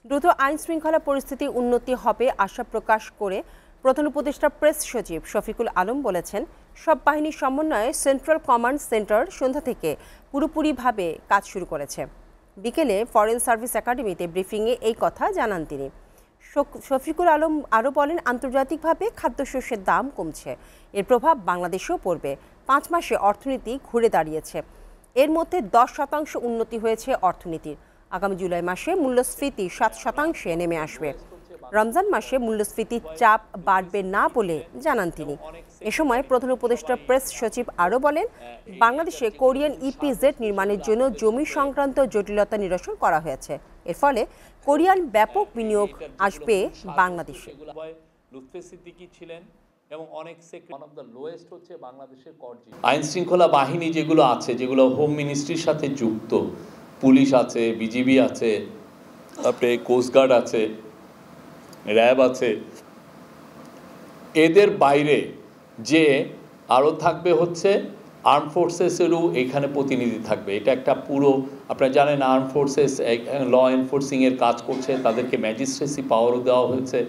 দ্রুত আইন শৃঙ্খলা পরিস্থিতি উন্নতি হবে আশা প্রকাশ করে প্রধান উপদেষ্টা প্রেস সচিব শফিকুল আলম বলেছেন, সব বাহিনীর সমন্বয়ে সেন্ট্রাল কমান্ড সেন্টার সন্ধ্যা থেকে পুরোপুরিভাবে কাজ শুরু করেছে। বিকেলে ফরেন সার্ভিস একাডেমিতে ব্রিফিংয়ে এই কথা জানান তিনি। শফিকুল আলম আরও বলেন, আন্তর্জাতিকভাবে খাদ্যশস্যের দাম কমছে, এর প্রভাব বাংলাদেশেও পড়বে। 5 মাসে অর্থনীতি ঘুরে দাঁড়িয়েছে, এর মধ্যে 10% উন্নতি হয়েছে অর্থনীতির। আগামী জুলাই মাসে মূল্যস্ফীতি 7% নেমে আসবে। রমজান মাসে মূল্যস্ফীতির চাপ বাড়বে না বলে জানান তিনি। এ সময় প্রধান উপদেষ্টা প্রেস সচিব আরও বলেন, বাংলাদেশে কোরিয়ান ইপিজেড নির্মাণের জন্য জমি সংক্রান্ত জটিলতা নিরসন করা হয়েছে। এর ফলে কোরিয়ান ব্যাপক বিনিয়োগ আসবে বাংলাদেশে। এবং অনেক হচ্ছে বাংলাদেশের আইন শৃঙ্খলা বাহিনী যেগুলো আছে, যেগুলো হোম মিনিস্ট্রির সাথে যুক্ত, পুলিশ আছে, বিজিবি আছে, তারপরে কোস্টগার্ড আছে, র্যাব আছে, এদের বাইরে যে আরও থাকবে হচ্ছে আর্ম ফোর্সেসেরও এখানে প্রতিনিধি থাকবে। এটা একটা পুরো, আপনারা জানেন আর্ম ফোর্সেস ল এনফোর্সিংয়ের কাজ করছে, তাদেরকে ম্যাজিস্ট্রেসি পাওয়ারও দেওয়া হয়েছে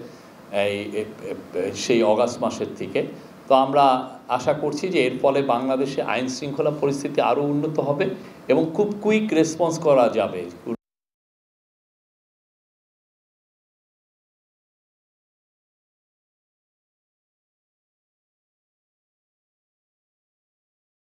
সেই অগাস্ট মাসের থেকে। তো আমরা আশা করছি যে এর ফলে বাংলাদেশে আইন শৃঙ্খলা পরিস্থিতি আরও উন্নত হবে এবং খুব কুইক রেসপন্স করা যাবে।